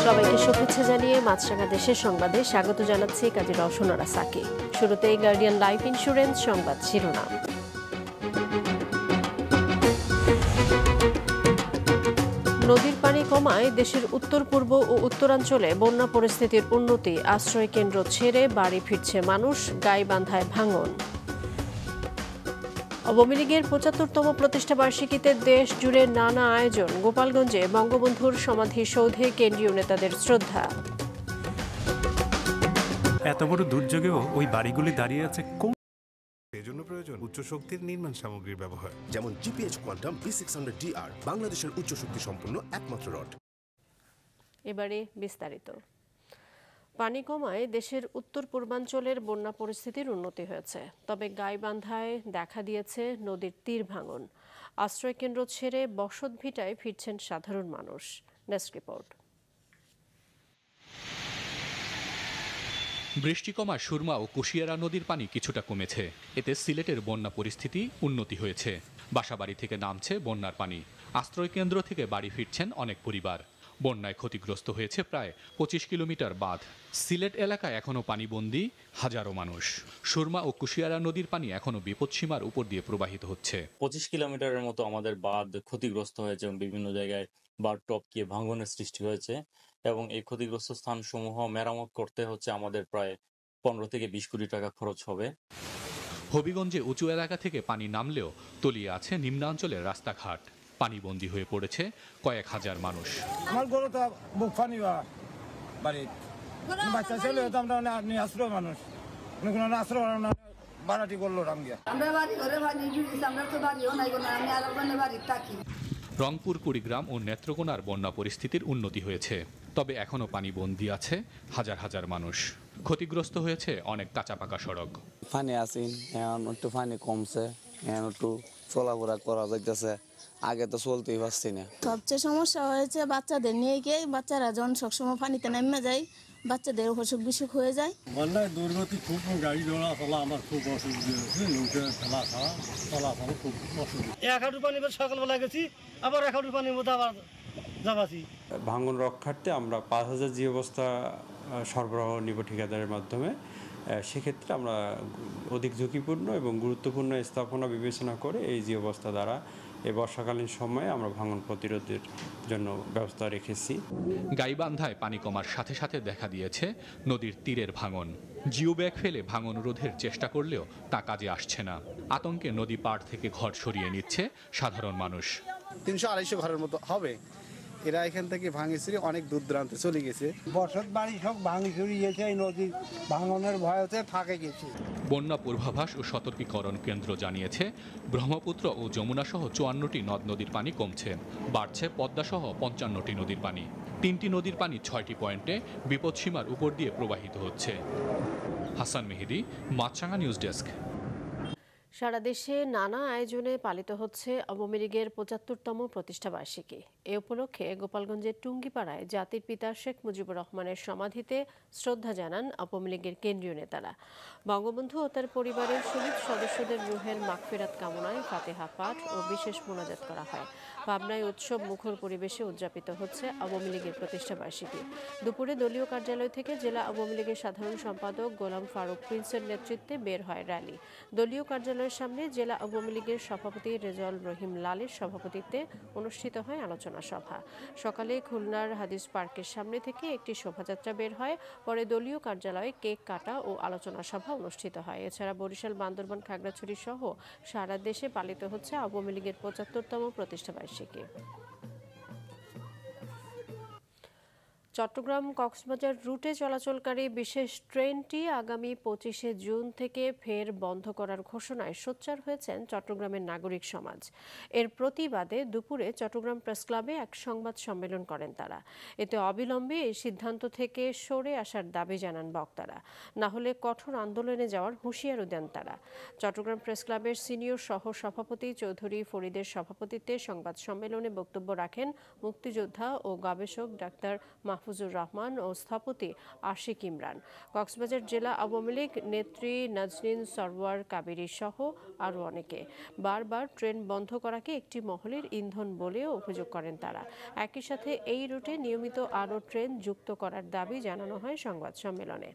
সবাইকে শুভেচ্ছা জানিয়ে মাছরাঙা দেশের সংবাদে স্বাগত জানাচ্ছি কাজী রওশন আরা সাকি। শুরুতেই গার্ডিয়ান লাইফ ইন্স্যুরেন্স সংবাদ শিরোনাম। নদীর পানি কমায় দেশের উত্তর পূর্ব ও উত্তরাঞ্চলে বন্যা পরিস্থিতির উন্নতি, আশ্রয় কেন্দ্র ছেড়ে বাড়ি ফিরছে মানুষ, গাইবান্ধায় ভাঙন। আওয়ামী লীগের ৭৫তম প্রতিষ্ঠাবার্ষিকীতে দেশ জুড়ে নানা আয়োজন, গোপালগঞ্জে বঙ্গবন্ধুর সমাধিসৌধে কেন্দ্রীয় নেতাদের শ্রদ্ধা। এত বড় দুর্যোগেও ওই বাড়িগুলি দাঁড়িয়ে আছে কোন? এজন্য প্রয়োজন উচ্চ শক্তির নির্মাণ সামগ্রীর ব্যবহার, যেমন জিপিএইচ কোয়ান্টাম B600DR, বাংলাদেশের উচ্চ শক্তি সম্পন্ন একমাত্র রড। এবারে বিস্তারিত। পানি কমায় দেশের উত্তর পূর্বাঞ্চলের বন্যা পরিস্থিতির উন্নতি হয়েছে, তবে গাইবান্ধায় দেখা দিয়েছে নদীর তীর ভাঙন। আশ্রয়কেন্দ্র ছেড়ে বসতভিটায় ফিরছেন সাধারণ মানুষ। Desk report. বৃষ্টি কমায় সুরমা ও কুশিয়ারা নদীর পানি কিছুটা কমেছে। এতে সিলেটের বন্যা পরিস্থিতি উন্নতি হয়েছে। বাসাবাড়ি থেকে নামছে বন্যার পানি। আশ্রয়কেন্দ্র থেকে বাড়ি ফিরছেন অনেক পরিবার। বন্যায় ক্ষতিগ্রস্ত হয়েছে প্রায় ২৫ কিলোমিটার বাঁধ। সিলেট এলাকায় এখনও পানিবন্দী হাজারো মানুষ। সুরমা ও কুশিয়ারা নদীর পানি এখনও বিপদসীমার উপর দিয়ে প্রবাহিত হচ্ছে। ২৫ কিলোমিটারের মতো আমাদের বাঁধ ক্ষতিগ্রস্ত হয়েছে এবং বিভিন্ন জায়গায় বাঁধ টপকিয়ে ভাঙনের সৃষ্টি হয়েছে, এবং এই ক্ষতিগ্রস্ত স্থানসমূহ মেরামত করতে হচ্ছে আমাদের প্রায় ১৫ থেকে ২০ কোটি টাকা খরচ হবে। হবিগঞ্জে উঁচু এলাকা থেকে পানি নামলেও তলিয়ে আছে নিম্নাঞ্চলের রাস্তাঘাট। পানিবন্দী হয়ে পড়েছে কয়েক হাজার মানুষ। আমার গরু তো বুক পানি বাড়ি, বাচ্চা ছেলে তো আমরা আশ্রয় মানুষ, আশ্রয় বাড়াটি করলো রামগিয়া। আমরা বাড়ি ঘরে বাড়ি আমরা তো বাড়িও নাই, আমি আর বাড়ি থাকি। রংপুর, কুড়িগ্রাম ও নেত্রকোনার বন্যা পরিস্থিতির উন্নতি হয়েছে, তবে এখনও পানিবন্দী আছে হাজার হাজার মানুষ। ক্ষতিগ্রস্ত হয়েছে অনেক কাঁচা পাকা সড়ক। পানি আসেন, এখন একটু পানি কমছে, এখন একটু চলাফেরা করা যাইতেছে, আগে তো চলতেই পারছি না। সবচেয়ে সমস্যা হয়েছে বাচ্চাদের নিয়ে গিয়ে, বাচ্চারা যখন সবসময় পানিতে নেমে যায়, বাচ্চাদের অসুখ বিসুখ হয়ে যায়। বন্যায় দুর্গতি খুব, গাড়ি ঘোড়া চলা আমার খুব অসুবিধা হয়েছে, নৌকা চলাচল খুব অসুবিধা। ১ হাঁটু পানি সকালবেলা গেছি, আবার ১ হাঁটু পানির মধ্যে আবার যাবাছি। ভাঙন রক্ষার্থে আমরা ৫,০০০ জি অবস্থা সরবরাহ নিব ঠিকাদারের মাধ্যমে। সেক্ষেত্রে আমরা অধিক ঝুঁকিপূর্ণ এবং গুরুত্বপূর্ণ স্থাপনা বিবেচনা করে এই জি অবস্থা দ্বারা এই বর্ষাকালীন সময়ে আমরা ভাঙন প্রতিরোধের জন্য ব্যবস্থা রেখেছি। গাইবান্ধায় পানি কমার সাথে সাথে দেখা দিয়েছে নদীর তীরের ভাঙন। জিও ব্যাগ ফেলে ভাঙন রোধের চেষ্টা করলেও তা কাজে আসছে না। আতঙ্কে নদী পাড় থেকে ঘর সরিয়ে নিচ্ছে সাধারণ মানুষ। ৩০০-২৫০ ঘরের মতো হবে। এরা এখান থেকে ভাঙিয়ে অনেক দূর দূরান্তে চলে গেছে। বসত বাড়ি সব ভাঙি চুরিয়েছে, এই নদী ভাঙনের ভয়তে থাকে গেছে। বন্যা পূর্বাভাস ও সতর্কীকরণ কেন্দ্র জানিয়েছে ব্রহ্মপুত্র ও যমুনা সহ ৫৪টি নদ নদীর পানি কমছে, বাড়ছে পদ্মা সহ ৫৫টি নদীর পানি। ৩টি নদীর পানি ৬টি পয়েন্টে বিপদসীমার উপর দিয়ে প্রবাহিত হচ্ছে। হাসান মেহেদি, মাছরাঙা নিউজ ডেস্ক। সারা দেশে নানা আয়োজনে পালিত হচ্ছে আওয়ামী লীগের ৭৫তম প্রতিষ্ঠাবার্ষিকী। এ উপলক্ষে গোপালগঞ্জের টুঙ্গিপাড়ায় জাতির পিতা শেখ মুজিবুর রহমানের সমাধিতে শ্রদ্ধা জানান আওয়ামী লীগের কেন্দ্রীয় নেতারা। বঙ্গবন্ধু ও তার পরিবারের শহীদ সদস্যদের রুহের মাগফিরাত কামনায় ফাতিহা পাঠ ও বিশেষ মোনাজাত করা হয়। পাবনায় উৎসব মুখর পরিবেশে উদযাপিত হচ্ছে আওয়ামী লীগের প্রতিষ্ঠাবার্ষিকী। দুপুরে দলীয় কার্যালয় থেকে জেলা আওয়ামী লীগের সাধারণ সম্পাদক গোলাম ফারুক প্রিন্সের নেতৃত্বে বের হয় র্যালি। দলীয় কার্যালয়ের সামনে জেলা আওয়ামী লীগের সভাপতি রেজাউল রহিম লালের সভাপতিত্বে অনুষ্ঠিত হয় আলোচনা সভা। সকালে খুলনার হাদিস পার্কের সামনে থেকে একটি শোভাযাত্রা বের হয়, পরে দলীয় কার্যালয়ে কেক কাটা ও আলোচনা সভা অনুষ্ঠিত হয়। এছাড়া বরিশাল, বান্দরবান, খাগড়াছড়ি সহ সারা দেশে পালিত হচ্ছে আওয়ামী লীগের ৭৫তম প্রতিষ্ঠাবার্ষিকী। চট্টগ্রাম কক্সবাজার রুটে চলাচলকারী বিশেষ ট্রেনটি আগামী 25শে জুন থেকে ফের বন্ধ করার ঘোষণায় সোচ্চার হয়েছেন চট্টগ্রামের নাগরিক সমাজ। এর প্রতিবাদে দুপুরে চট্টগ্রাম প্রেস ক্লাবে এক সংবাদ সম্মেলন করেন তারা। এতে অবিলম্বে এই সিদ্ধান্ত থেকে সরে আসার দাবি জানান বক্তারা, না হলে কঠোর আন্দোলনে যাওয়ার হুঁশিয়ারও দেন তারা। চট্টগ্রাম প্রেস ক্লাবের সিনিয়র সহ সভাপতি চৌধুরী ফরিদের সভাপতিত্বে সংবাদ সম্মেলনে বক্তব্য রাখেন মুক্তিযোদ্ধা ও গবেষক ডাক্তার মাহফুজুর রহমান ও স্থপতি আশিক ইমরান। কক্সবাজার জেলা আওয়ামী লীগ নেত্রী নাজনীন সরওয়ার কাবেরী সহ আরও অনেকে বারবার ট্রেন বন্ধ করাকে একটি মহলের ইন্ধন বলেও অভিযোগ করেন তারা। একই সাথে এই রুটে নিয়মিত আরও ট্রেন যুক্ত করার দাবি জানানো হয় সংবাদ সম্মেলনে।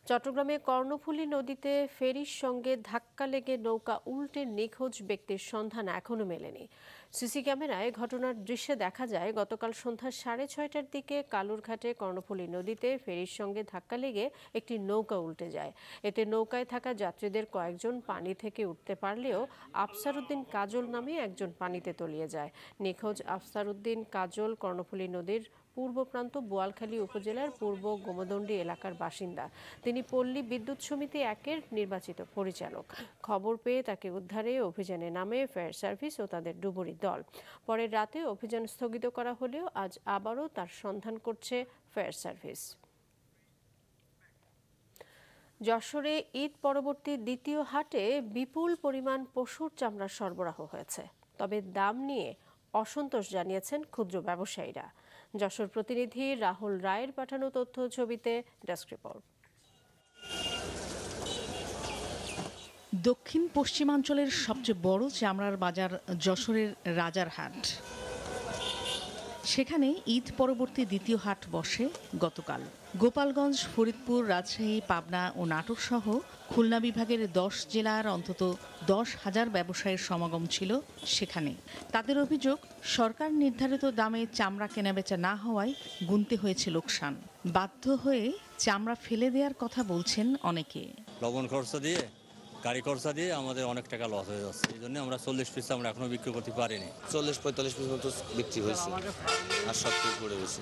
চট্টগ্রামে কর্ণফুলী নদীতে ফেরির সঙ্গে ধাক্কা লেগে নৌকা উল্টে নিখোঁজ ব্যক্তির সন্ধান এখনও মেলেনি। সিসি ক্যামেরায় ঘটনার দৃশ্যে দেখা যায় গতকাল সন্ধ্যা 6:30টার দিকে কালুরঘাটে কর্ণফুলী নদীতে ফেরির সঙ্গে ধাক্কা লেগে একটি নৌকা উল্টে যায়। এতে নৌকায় থাকা যাত্রীদের কয়েকজন পানি থেকে উঠতে পারলেও আফসার উদ্দিন কাজল নামে একজন পানিতে তলিয়ে যায়। নিখোঁজ আফসার উদ্দিন কাজল কর্ণফুলী নদীর পূর্ব প্রান্ত বোয়ালখালী উপজেলার পূর্ব গোমদণ্ডী এলাকার বাসিন্দা। তিনি পল্লী বিদ্যুৎ সমিতি 1-এর নির্বাচিত পরিচালক। খবর পেয়ে তাকে উদ্ধারে অভিযানে নামে ফায়ার সার্ভিস ও তাদের ডুবুরি দল। পরের রাতে অভিযান স্থগিত করা হলেও আজ আবারও তার সন্ধান করছে ফায়ার সার্ভিস। যশোরে ঈদ পরবর্তী দ্বিতীয় হাটে বিপুল পরিমাণ পশুর চামড়ার সরবরাহ হয়েছে, তবে দাম নিয়ে অসন্তোষ জানিয়েছেন ক্ষুদ্র ব্যবসায়ীরা। যশোর প্রতিনিধি রাহুল রায়ের পাঠানো তথ্য ছবিতে ডেস্ক রিপোর্ট। দক্ষিণ পশ্চিমাঞ্চলের সবচেয়ে বড় চামড়ার বাজার যশোরের রাজারহাট। সেখানে ঈদ পরবর্তী দ্বিতীয় হাট বসে গতকাল। গোপালগঞ্জ, ফরিদপুর, রাজশাহী, পাবনা ও নাটোর সহ খুলনা বিভাগের 10 জেলার অন্তত 10,000 ব্যবসায়ীর সমাগম ছিল সেখানে। তাদের অভিযোগ, সরকার নির্ধারিত দামে চামড়া কেনাবেচা না হওয়ায় গুনতে হয়েছে লোকসান। বাধ্য হয়ে চামড়া ফেলে দেওয়ার কথা বলছেন অনেকে। লবণ খরচা দিয়ে, গাড়ি খরচা দিয়ে আমাদের অনেক টাকা লস হয়ে যাচ্ছে। এই জন্য আমরা 40 পিস আমরা এখনো বিক্রি করতে পারিনি। 40-45 পিস মতো বিক্রি হয়েছে, আর সব কিছু পড়ে গেছে।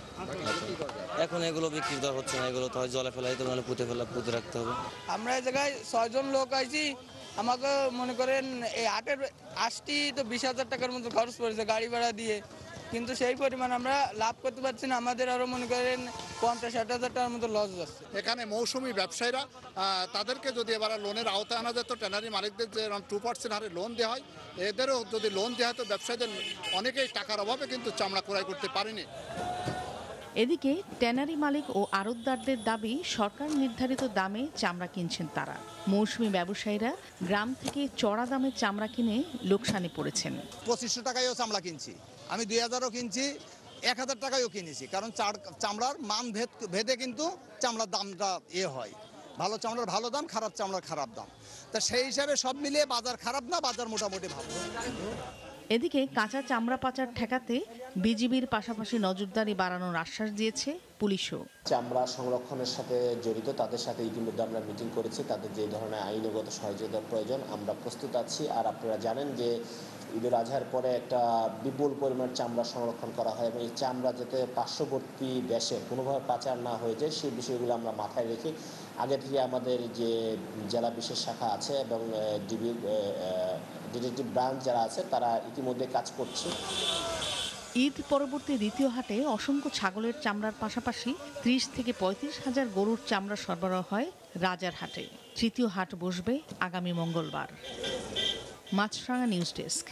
এখন এগুলো বিক্রি দেওয়া হচ্ছে না, এগুলো তো হয় জলে ফেলাই, তো নাহলে পুঁতে রাখতে হবে। আমরা এই জায়গায় 6 জন লোক আইছি। আমাকে মনে করেন এই হাটের আসটি তো 20,000 টাকার মতো খরচ পড়েছে গাড়ি ভাড়া দিয়ে, কিন্তু সেই পরিমাণ আমরা লাভ করতে পারছি না। আমাদের আরো মনে করেন 50-60,000 টাকার মতো লস যাচ্ছে। এখানে মৌসুমি ব্যবসায়ীরা তাদেরকে যদি এবার লোনের আওতায় আনা যায়, তো ট্যানারি মালিকদের যে 2% হারে লোন দেওয়া হয়, এদেরও যদি লোন দেওয়া হয়, তো ব্যবসায়ীদের অনেকেই টাকার অভাবে কিন্তু চামড়া ক্রয় করতে পারেনি। এদিকে ট্যানারি মালিক ও আড়তদারদের দাবি, সরকার নির্ধারিত দামে চামড়া কিনছেন তারা। মৌসুমি ব্যবসায়ীরা গ্রাম থেকে চড়া দামে চামড়া কিনে লোকসানে পড়েছেন। 2500 টাকায়ও চামড়া কিনছি, আমি 2000ও কিনছি, 1000 টাকায়ও কিনেছি। কারণ চামড়ার মান ভেদে কিন্তু চামড়ার দামটা হয়। ভালো চামড়ার ভালো দাম, খারাপ চামড়ার খারাপ দাম। তা সেই হিসাবে সব মিলিয়ে বাজার খারাপ না, বাজার মোটামুটি ভালো। এদিকে কাঁচা চামড়া পাচার ঠেকাতে বিজিবির পাশাপাশি নজরদারি বাড়ানোর আশ্বাস দিয়েছে পুলিশও। চামড়া সংরক্ষণের সাথে জড়িত তাদের সাথে ইতিমধ্যে আমরা মিটিং করেছি। তাদের যে ধরনের আইনগত সহযোগিতার প্রয়োজন আমরা প্রস্তুত আছি। আর আপনারা জানেন যে ঈদুল আজহার পরে একটা বিপুল পরিমাণ চামড়া সংরক্ষণ করা হয়, এবং এই চামড়া যাতে পার্শ্ববর্তী দেশে কোনোভাবে পাচার না হয়ে যায় সেই বিষয়গুলো আমরা মাথায় রেখে আগে থেকে আমাদের যে জেলা বিশেষ শাখা আছে এবং ডিটেকটিভ ব্রাঞ্চ যারা আছে তারা ইতিমধ্যে কাজ করছে। ঈদ পরবর্তী দ্বিতীয় হাটে অসংখ্য ছাগলের চামড়ার পাশাপাশি 30 থেকে 35 হাজার গরুর চামড়া সরবরাহ হয় রাজারহাটে। তৃতীয় হাট বসবে আগামী মঙ্গলবার। মাছরাঙা নিউজ ডেস্ক।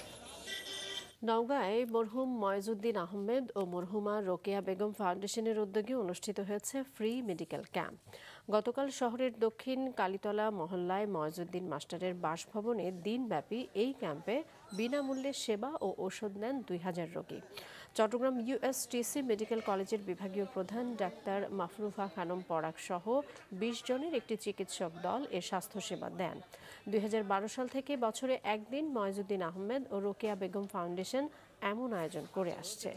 নওগাঁয় মরহুম ময়জউদ্দিন আহমেদ ও মরহুমা রোকেয়া বেগম ফাউন্ডেশনের উদ্যোগে অনুষ্ঠিত হয়েছে ফ্রি মেডিকেল ক্যাম্প। গতকাল শহরের দক্ষিণ কালীতলা মহল্লায় ময়জউদ্দিন মাস্টারের বাসভবনে দিনব্যাপী এই ক্যাম্পে বিনামূল্যে সেবা ও ওষুধ নেন 2000 রোগী। চট্টগ্রাম USTC মেডিকেল কলেজের বিভাগীয় প্রধান ডাক্তার মাফরুফা খানম পরাগ সহ 20 জনের একটি চিকিৎসক দল এ স্বাস্থ্যসেবা দেন। 2012 সাল থেকে বছরে একদিন ময়জউদ্দিন আহমেদ ও রোকেয়া বেগম ফাউন্ডেশন এমন আয়োজন করে আসছে।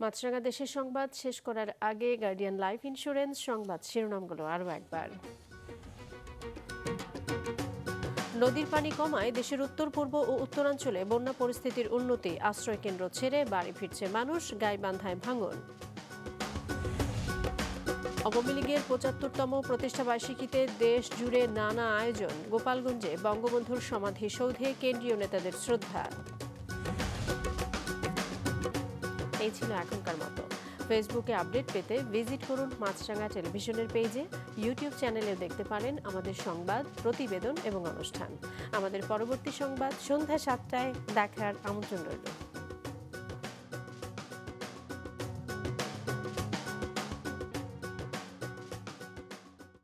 মাছরাঙা দেশের সংবাদ শেষ করার আগে গার্ডিয়ান লাইফ ইন্স্যুরেন্স সংবাদ শিরোনামগুলো আরও একবার। নদীর পানি কমায় দেশের উত্তর পূর্ব ও উত্তরাঞ্চলে বন্যা পরিস্থিতির উন্নতি, আশ্রয় কেন্দ্র ছেড়ে বাড়ি ফিরছে মানুষ, গাইবান্ধায় ভাঙন। আওয়ামী লীগের ৭৫তম প্রতিষ্ঠাবার্ষিকীতে দেশ জুড়ে নানা আয়োজন, গোপালগঞ্জে বঙ্গবন্ধুর সমাধিসৌধে কেন্দ্রীয় নেতাদের শ্রদ্ধা। এই ছিল এখনকার মতো। ফেসবুকে আপডেট পেতে ভিজিট করুন মাছরাঙা টেলিভিশনের পেজে, ইউটিউব চ্যানেলে দেখতে পারেন আমাদের সংবাদ, প্রতিবেদন এবং অনুষ্ঠান। আমাদের পরবর্তী সংবাদ সন্ধ্যা ৭টায় দেখার আমন্ত্রণ রইল।